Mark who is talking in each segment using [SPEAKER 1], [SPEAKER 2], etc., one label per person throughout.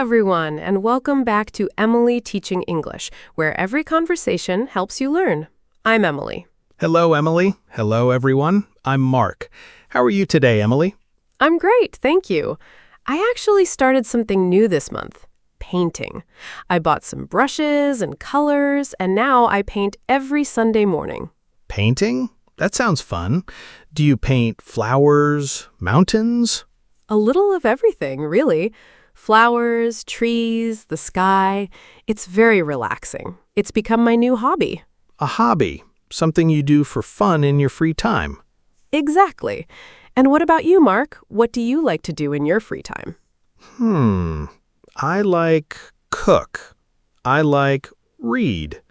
[SPEAKER 1] everyone, and welcome back to Emily Teaching English, where every conversation helps you learn. I'm Emily.
[SPEAKER 2] Hello, Emily. Hello, everyone. I'm Mark. How are you today, Emily?
[SPEAKER 1] I'm great, thank you. I actually started something new this month, painting. I bought some brushes and colors, and now I paint every Sunday morning.
[SPEAKER 2] Painting? That sounds fun. Do you paint flowers, mountains?
[SPEAKER 1] A little of everything, really. Flowers, trees, the sky. It's very relaxing. It's become my new hobby.
[SPEAKER 2] A hobby, something you do for fun in your free time.
[SPEAKER 1] Exactly. And what about you, Mark? What do you like to do in your free time?
[SPEAKER 2] I like cook. I like read.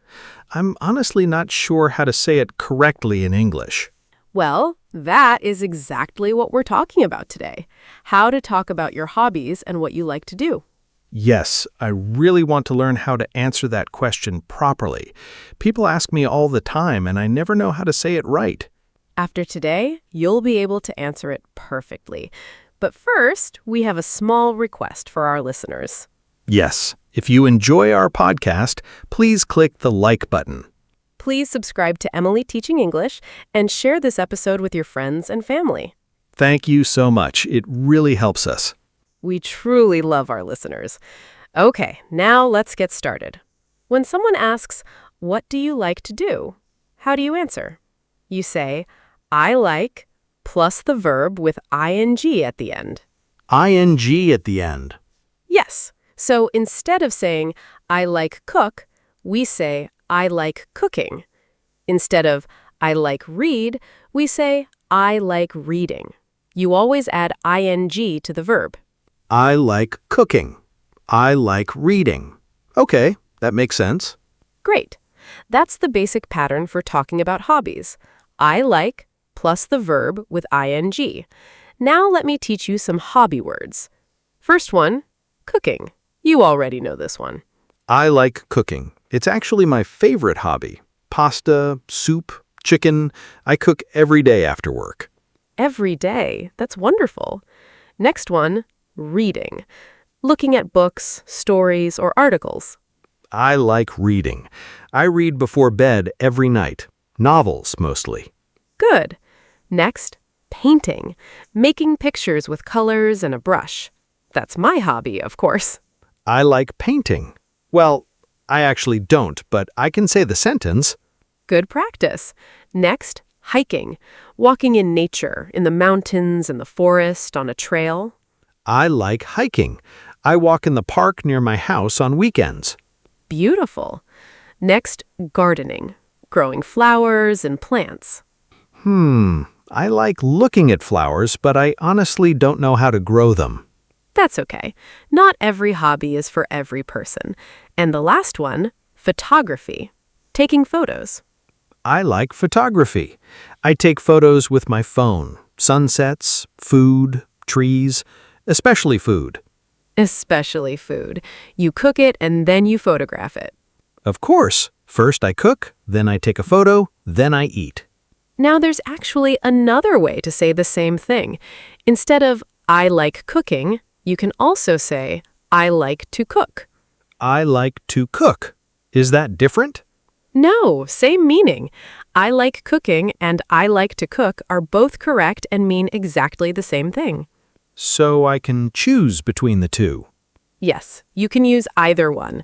[SPEAKER 2] I'm honestly not sure how to say it correctly in English.
[SPEAKER 1] Well, that is exactly what we're talking about today. How to talk about your hobbies and what you like to do.
[SPEAKER 2] Yes, I really want to learn how to answer that question properly. People ask me all the time, and I never know how to say it right.
[SPEAKER 1] After today, you'll be able to answer it perfectly. But first, we have a small request for our listeners.
[SPEAKER 2] Yes, if you enjoy our podcast, please click the like button.
[SPEAKER 1] Please subscribe to Emily Teaching English and share this episode with your friends and family.
[SPEAKER 2] Thank you so much. It really helps us.
[SPEAKER 1] We truly love our listeners. Okay, now let's get started. When someone asks, "What do you like to do?" how do you answer? You say, "I like," plus the verb with ing at the end.
[SPEAKER 2] ing at the end.
[SPEAKER 1] Yes. So instead of saying, "I like cook," we say, "I like cooking." Instead of "I like read," we say, "I like reading." You always add ing to the verb.
[SPEAKER 2] I like cooking. I like reading. Okay, that makes sense.
[SPEAKER 1] Great. That's the basic pattern for talking about hobbies. I like plus the verb with ing. Now let me teach you some hobby words. First one, cooking. You already know this one.
[SPEAKER 2] I like cooking. It's actually my favorite hobby. Pasta, soup, chicken. I cook every day after work.
[SPEAKER 1] Every day. That's wonderful. Next one, reading. Looking at books, stories, or articles.
[SPEAKER 2] I like reading. I read before bed every night. Novels, mostly.
[SPEAKER 1] Good. Next, painting. Making pictures with colors and a brush. That's my hobby, of course.
[SPEAKER 2] I like painting. Well, I actually don't, but I can say the sentence.
[SPEAKER 1] Good practice. Next, hiking. Walking in nature, in the mountains, in the forest, on a trail.
[SPEAKER 2] I like hiking. I walk in the park near my house on weekends.
[SPEAKER 1] Beautiful. Next, gardening. Growing flowers and plants.
[SPEAKER 2] I like looking at flowers, but I honestly don't know how to grow them.
[SPEAKER 1] That's okay. Not every hobby is for every person. And the last one, photography. Taking photos.
[SPEAKER 2] I like photography. I take photos with my phone. Sunsets, food, trees, especially food.
[SPEAKER 1] Especially food. You cook it and then you photograph it.
[SPEAKER 2] Of course. First I cook, then I take a photo, then I eat.
[SPEAKER 1] Now there's actually another way to say the same thing. Instead of I like cooking, you can also say I like to cook.
[SPEAKER 2] I like to cook. Is that different?
[SPEAKER 1] No, same meaning. I like cooking and I like to cook are both correct and mean exactly the same thing.
[SPEAKER 2] So I can choose between the two.
[SPEAKER 1] Yes, you can use either one.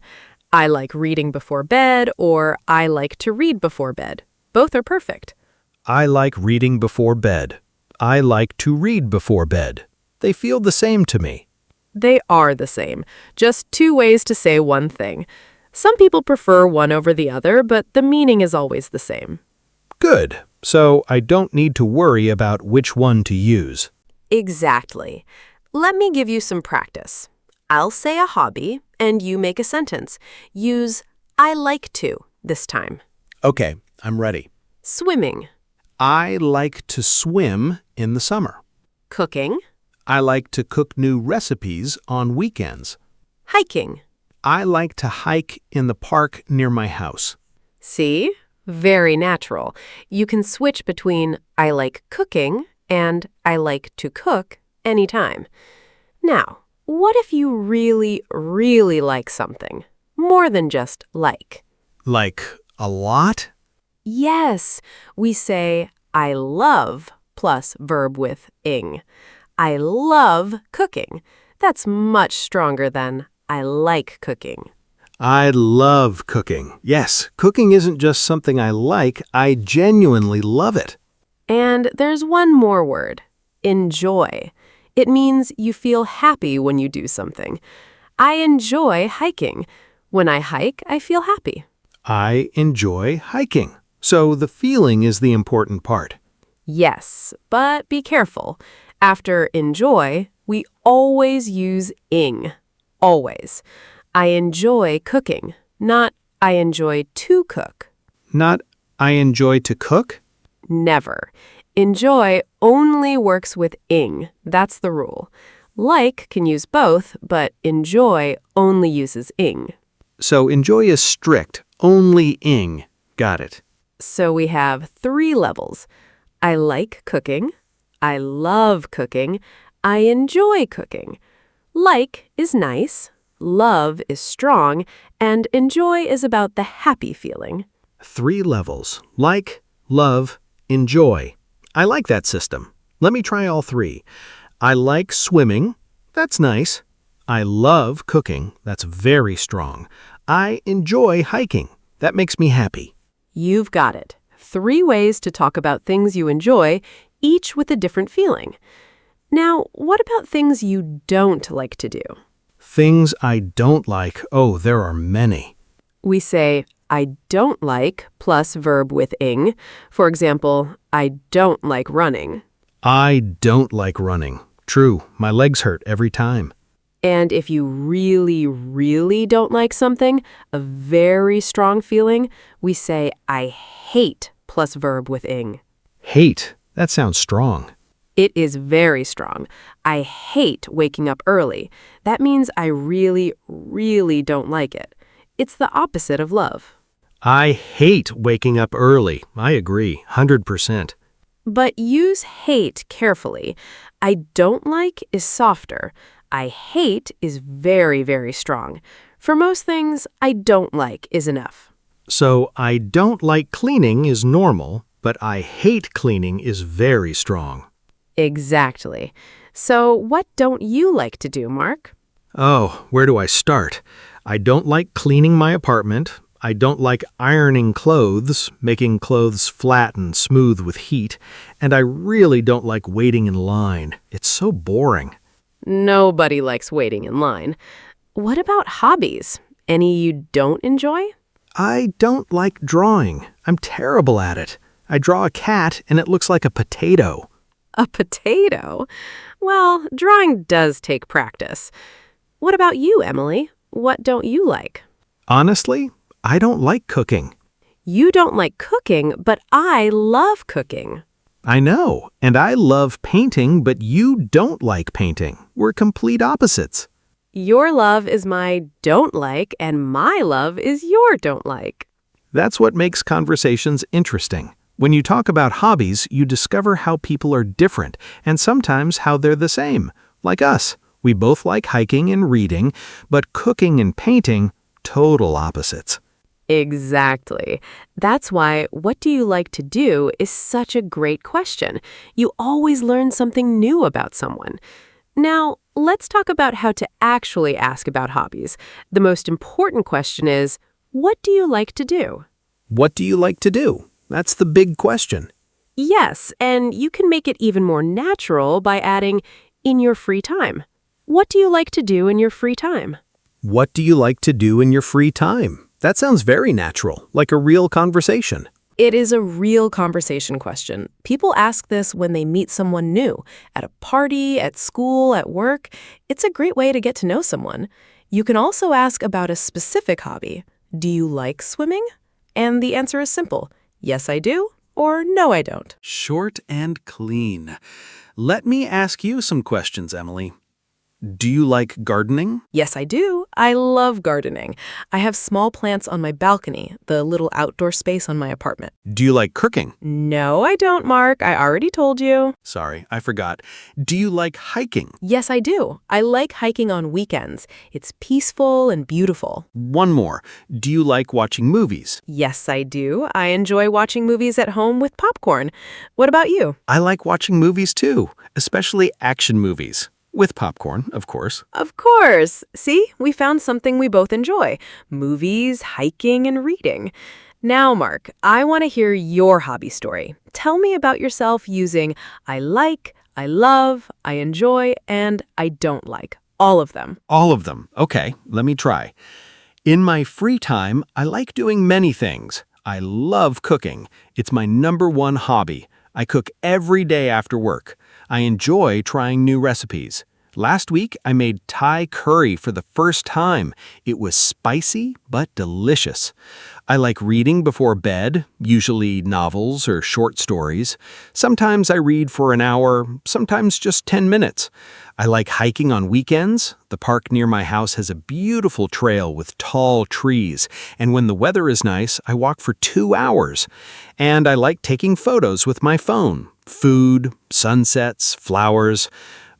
[SPEAKER 1] I like reading before bed or I like to read before bed. Both are perfect.
[SPEAKER 2] I like reading before bed. I like to read before bed. They feel the same to me.
[SPEAKER 1] They are the same, just two ways to say one thing. Some people prefer one over the other, but the meaning is always the same.
[SPEAKER 2] Good. So I don't need to worry about which one to use.
[SPEAKER 1] Exactly. Let me give you some practice. I'll say a hobby, and you make a sentence. Use I like to this time.
[SPEAKER 2] Okay, I'm ready.
[SPEAKER 1] Swimming.
[SPEAKER 2] I like to swim in the summer.
[SPEAKER 1] Cooking.
[SPEAKER 2] I like to cook new recipes on weekends.
[SPEAKER 1] Hiking.
[SPEAKER 2] I like to hike in the park near my house.
[SPEAKER 1] See? Very natural. You can switch between I like cooking and I like to cook anytime. Now, What if you really, really like something? More than just like.
[SPEAKER 2] Like a lot?
[SPEAKER 1] Yes, we say I love plus verb with ing. I love cooking. That's much stronger than I like cooking.
[SPEAKER 2] I love cooking. Yes, cooking isn't just something I like, I genuinely love it.
[SPEAKER 1] And there's one more word, enjoy. It means you feel happy when you do something. I enjoy hiking. When I hike, I feel happy.
[SPEAKER 2] I enjoy hiking. So the feeling is the important part.
[SPEAKER 1] Yes, but be careful. After enjoy, we always use ing. Always. I enjoy cooking, not I enjoy to cook.
[SPEAKER 2] Not I enjoy to cook?
[SPEAKER 1] Never. Enjoy only works with ing. That's the rule. Like can use both, but enjoy only uses ing.
[SPEAKER 2] So enjoy is strict, only ing. Got it.
[SPEAKER 1] So we have 3 levels. I like cooking. I love cooking. I enjoy cooking. Like is nice. Love is strong. And enjoy is about the happy feeling.
[SPEAKER 2] 3 levels. Like, love, enjoy. I like that system. Let me try all 3. I like swimming. That's nice. I love cooking. That's very strong. I enjoy hiking. That makes me happy.
[SPEAKER 1] You've got it. 3 ways to talk about things you enjoy, each with a different feeling. Now, what about things you don't like to do?
[SPEAKER 2] Things I don't like. Oh, there are many.
[SPEAKER 1] We say, I don't like plus verb with ing. For example, I don't like running.
[SPEAKER 2] I don't like running. True, my legs hurt every time.
[SPEAKER 1] And if you really, really don't like something, a very strong feeling, we say, I hate plus verb with ing.
[SPEAKER 2] Hate. That sounds strong.
[SPEAKER 1] It is very strong. I hate waking up early. That means I really, really don't like it. It's the opposite of love.
[SPEAKER 2] I hate waking up early. I agree, 100%.
[SPEAKER 1] But use hate carefully. I don't like is softer. I hate is very, very strong. For most things, I don't like is enough.
[SPEAKER 2] So I don't like cleaning is normal, but I hate cleaning is very strong.
[SPEAKER 1] Exactly. So what don't you like to do, Mark?
[SPEAKER 2] Oh, where do I start? I don't like cleaning my apartment. I don't like ironing clothes, making clothes flat and smooth with heat. And I really don't like waiting in line. It's so boring.
[SPEAKER 1] Nobody likes waiting in line. What about hobbies? Any you don't enjoy?
[SPEAKER 2] I don't like drawing. I'm terrible at it. I draw a cat and it looks like a potato.
[SPEAKER 1] A potato? Well, drawing does take practice. What about you, Emily? What don't you like?
[SPEAKER 2] Honestly, I don't like cooking.
[SPEAKER 1] You don't like cooking, but I love cooking.
[SPEAKER 2] I know, and I love painting, but you don't like painting. We're complete opposites.
[SPEAKER 1] Your love is my don't like, and my love is your don't like.
[SPEAKER 2] That's what makes conversations interesting. When you talk about hobbies, you discover how people are different, and sometimes how they're the same. Like us, we both like hiking and reading, but cooking and painting, total opposites.
[SPEAKER 1] Exactly. That's why what do you like to do is such a great question. You always learn something new about someone. Now, let's talk about how to actually ask about hobbies. The most important question is, what do you like to do?
[SPEAKER 2] What do you like to do? That's the big question.
[SPEAKER 1] Yes, and you can make it even more natural by adding, in your free time. What do you like to do in your free time?
[SPEAKER 2] What do you like to do in your free time? That sounds very natural, like a real conversation.
[SPEAKER 1] It is a real conversation question. People ask this when they meet someone new, at a party, at school, at work. It's a great way to get to know someone. You can also ask about a specific hobby. Do you like swimming? And the answer is simple. Yes, I do, or no, I don't.
[SPEAKER 3] Short and clean. Let me ask you some questions, Emily.
[SPEAKER 2] Do you like gardening?
[SPEAKER 1] Yes, I do. I love gardening. I have small plants on my balcony, the little outdoor space on my apartment.
[SPEAKER 2] Do you like cooking?
[SPEAKER 1] No, I don't, Mark. I already told you.
[SPEAKER 2] Sorry, I forgot. Do you like hiking?
[SPEAKER 1] Yes, I do. I like hiking on weekends. It's peaceful and beautiful.
[SPEAKER 2] One more. Do you like watching movies?
[SPEAKER 1] Yes, I do. I enjoy watching movies at home with popcorn. What about you?
[SPEAKER 2] I like watching movies too, especially action movies. With popcorn, of course.
[SPEAKER 1] Of course. See, we found something we both enjoy. Movies, hiking, and reading. Now, Mark, I want to hear your hobby story. Tell me about yourself using I like, I love, I enjoy, and I don't like. All of them.
[SPEAKER 2] All of them. Okay, let me try. In my free time, I like doing many things. I love cooking. It's my #1 hobby. I cook every day after work. I enjoy trying new recipes. Last week, I made Thai curry for the first time. It was spicy but delicious. I like reading before bed, usually novels or short stories. Sometimes I read for an hour, sometimes just 10 minutes. I like hiking on weekends. The park near my house has a beautiful trail with tall trees, and when the weather is nice, I walk for 2 hours. And I like taking photos with my phone. Food, sunsets, flowers.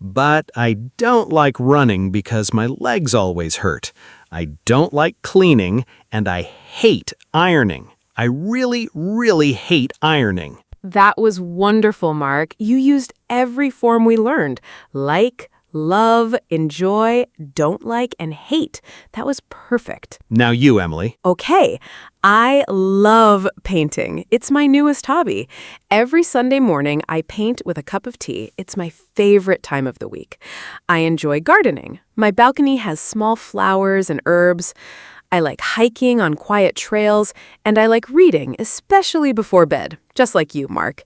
[SPEAKER 2] But I don't like running because my legs always hurt. I don't like cleaning, and I hate ironing. I really, really hate ironing.
[SPEAKER 1] That was wonderful, Mark. You used every form we learned. Like, love, enjoy, don't like, and hate. That was perfect.
[SPEAKER 2] Now you, Emily.
[SPEAKER 1] Okay, I love painting. It's my newest hobby. Every Sunday morning, I paint with a cup of tea. It's my favorite time of the week. I enjoy gardening. My balcony has small flowers and herbs. I like hiking on quiet trails, and I like reading, especially before bed, just like you, Mark.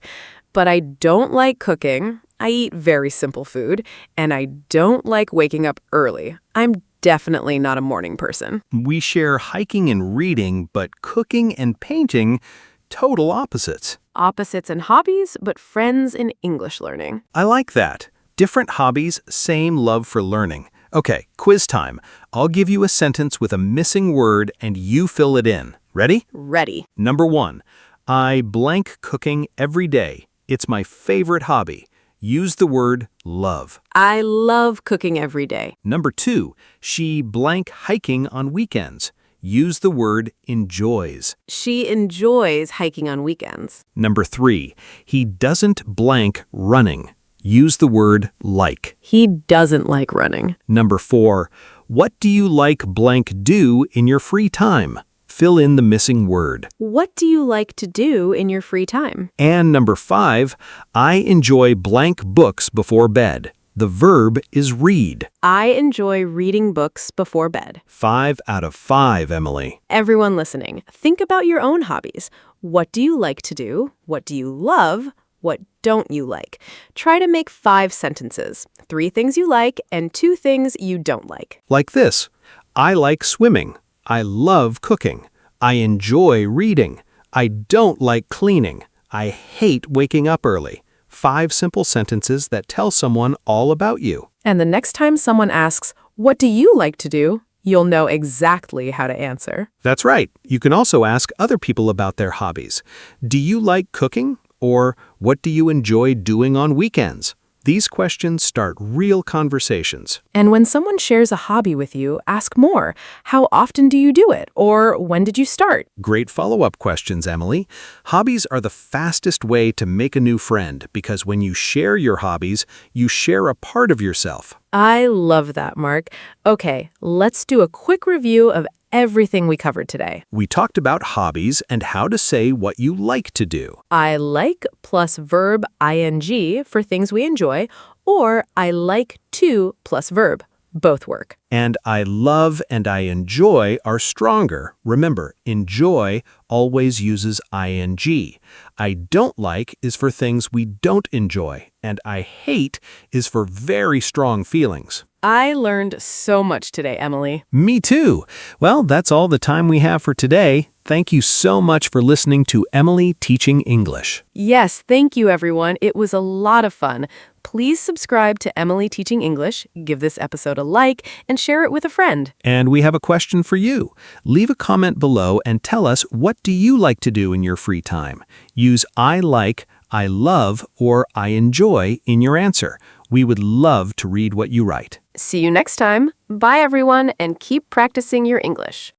[SPEAKER 1] But I don't like cooking. I eat very simple food, and I don't like waking up early. I'm definitely not a morning person.
[SPEAKER 2] We share hiking and reading, but cooking and painting, total opposites.
[SPEAKER 1] Opposites in hobbies, but friends in English learning.
[SPEAKER 2] I like that. Different hobbies, same love for learning. Okay, quiz time. I'll give you a sentence with a missing word and you fill it in. Ready?
[SPEAKER 1] Ready.
[SPEAKER 2] #1. I blank cooking every day. It's my favorite hobby. Use the word love.
[SPEAKER 1] I love cooking every day.
[SPEAKER 2] #2. She blank hiking on weekends. Use the word enjoys.
[SPEAKER 1] She enjoys hiking on weekends.
[SPEAKER 2] #3. He doesn't blank running. Use the word like.
[SPEAKER 1] He doesn't like running.
[SPEAKER 2] #4. What do you like blank do in your free time? Fill in the missing word.
[SPEAKER 1] What do you like to do in your free time?
[SPEAKER 2] And #5. I enjoy blank books before bed. The verb is read.
[SPEAKER 1] I enjoy reading books before bed.
[SPEAKER 2] 5 out of 5, Emily.
[SPEAKER 1] Everyone listening, think about your own hobbies. What do you like to do? What do you love? What don't you like? Try to make 5 sentences. 3 things you like and 2 things you don't like.
[SPEAKER 2] Like this. I like swimming. I love cooking. I enjoy reading. I don't like cleaning. I hate waking up early. 5 simple sentences that tell someone all about you.
[SPEAKER 1] And the next time someone asks, what do you like to do? You'll know exactly how to answer.
[SPEAKER 2] That's right. You can also ask other people about their hobbies. Do you like cooking? Or what do you enjoy doing on weekends? These questions start real conversations.
[SPEAKER 1] And when someone shares a hobby with you, ask more. How often do you do it? Or when did you start?
[SPEAKER 2] Great follow-up questions, Emily. Hobbies are the fastest way to make a new friend because when you share your hobbies, you share a part of yourself.
[SPEAKER 1] I love that, Mark. Okay, let's do a quick review of everything we covered today.
[SPEAKER 2] We talked about hobbies and how to say what you like to do.
[SPEAKER 1] I like plus verb ing for things we enjoy, or I like to plus verb. Both work.
[SPEAKER 2] And I love and I enjoy are stronger. Remember, enjoy always uses ing. I don't like is for things we don't enjoy, and I hate is for very strong feelings.
[SPEAKER 1] I learned so much today, Emily.
[SPEAKER 2] Me too. Well, that's all the time we have for today. Thank you so much for listening to Emily Teaching English.
[SPEAKER 1] Yes, thank you, everyone. It was a lot of fun. Please subscribe to Emily Teaching English, give this episode a like, and share it with a friend.
[SPEAKER 2] And we have a question for you. Leave a comment below and tell us, what do you like to do in your free time? Use I like, I love, or I enjoy in your answer. We would love to read what you write.
[SPEAKER 1] See you next time. Bye, everyone, and keep practicing your English.